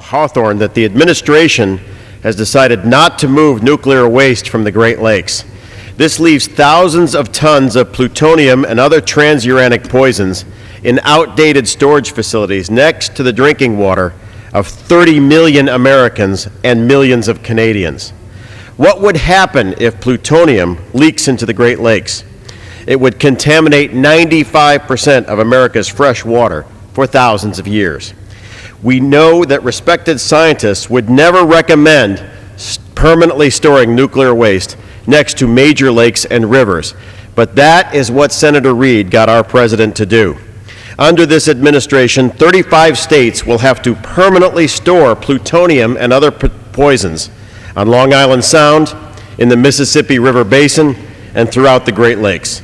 Hawthorne that the administration has decided not to move nuclear waste from the Great Lakes. This leaves thousands of tons of plutonium and other transuranic poisons in outdated storage facilities next to the drinking water of 30 million Americans and millions of Canadians. What would happen if plutonium leaks into the Great Lakes? It would contaminate 95% of America's fresh water for thousands of years. We know that respected scientists would never recommend permanently storing nuclear waste next to major lakes and rivers, but that is what Senator Reid got our president to do. Under this administration, 35 states will have to permanently store plutonium and other poisons on Long Island Sound, in the Mississippi River Basin, and throughout the Great Lakes.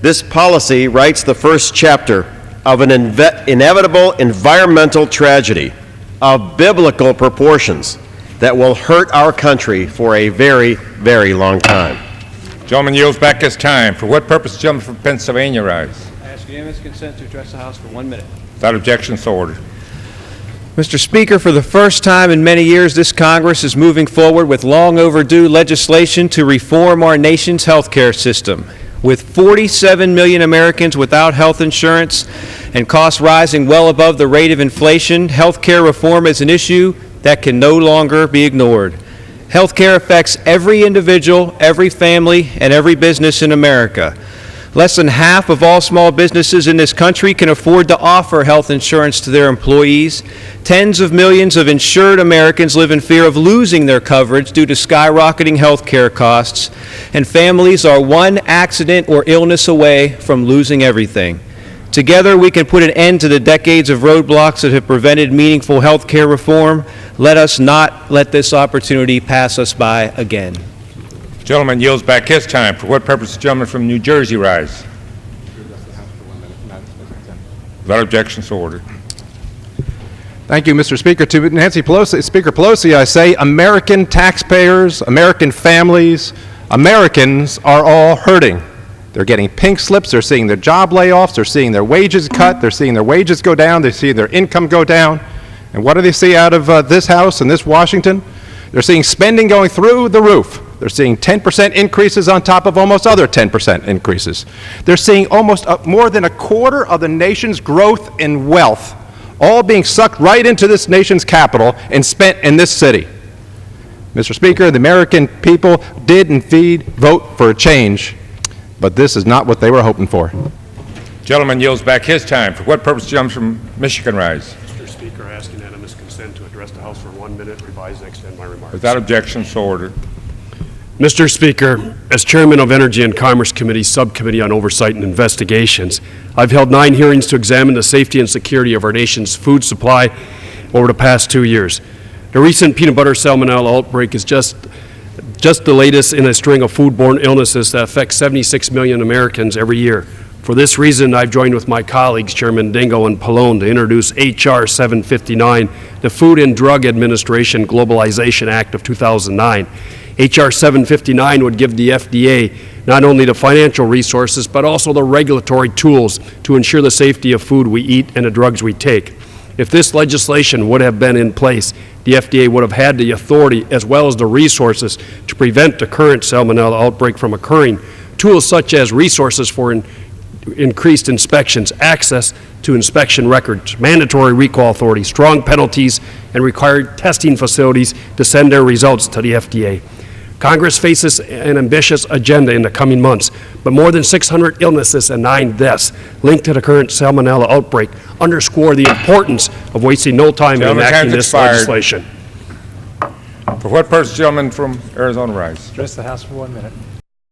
This policy writes the first chapter of an inevitable environmental tragedy of biblical proportions that will hurt our country for a very, very long time. Gentleman yields back his time. For what purpose, the gentleman from Pennsylvania rise? I ask unanimous consent to address the House for 1 minute. Without objection, so ordered. Mr. Speaker, for the first time in many years, this Congress is moving forward with long overdue legislation to reform our nation's health care system. With 47 million Americans without health insurance and costs rising well above the rate of inflation, health care reform is an issue that can no longer be ignored. Health care affects every individual, every family, and every business in America. Less than half of all small businesses in this country can afford to offer health insurance to their employees. Tens of millions of insured Americans live in fear of losing their coverage due to skyrocketing health care costs, and families are one accident or illness away from losing everything. Together, we can put an end to the decades of roadblocks that have prevented meaningful health care reform. Let us not let this opportunity pass us by again. Gentleman yields back his time. For what purpose, the gentleman from New Jersey rise? Without objection, so ordered. Thank you, Mr. Speaker. To Nancy Pelosi, Speaker Pelosi, I say American taxpayers, American families, Americans are all hurting. They're getting pink slips, they're seeing their job layoffs, they're seeing their wages cut, they're seeing their wages go down, they're seeing their income go down. And what do they see out of this House and this Washington? They're seeing spending going through the roof. They're seeing 10% increases on top of almost other 10% increases. They're seeing almost more than a quarter of the nation's growth in wealth all being sucked right into this nation's capital and spent in this city. Mr. Speaker, the American people did indeed vote for a change, but this is not what they were hoping for. Gentleman yields back his time. For what purpose, the gentleman from Michigan rise? Mr. Speaker, I ask unanimous consent to address the House for 1 minute, revise and extend my remarks. Without objection, so ordered. Mr. Speaker, as Chairman of Energy and Commerce Committee, Subcommittee on Oversight and Investigations, I've held 9 hearings to examine the safety and security of our nation's food supply over the past 2 years. The recent peanut butter salmonella outbreak is just the latest in a string of foodborne illnesses that affect 76 million Americans every year. For this reason, I've joined with my colleagues, Chairman Dingell and Pallone, to introduce H.R. 759, the Food and Drug Administration Globalization Act of 2009. H.R. 759 would give the FDA not only the financial resources, but also the regulatory tools to ensure the safety of food we eat and the drugs we take. If this legislation would have been in place, the FDA would have had the authority as well as the resources to prevent the current salmonella outbreak from occurring. Tools such as resources for increased inspections, access to inspection records, mandatory recall authority, strong penalties, and required testing facilities to send their results to the FDA. Congress faces an ambitious agenda in the coming months, but more than 600 illnesses and 9 deaths linked to the current salmonella outbreak underscore the importance of wasting no time in enacting this legislation. For what purpose, gentleman from Arizona rise? Address the House for 1 minute.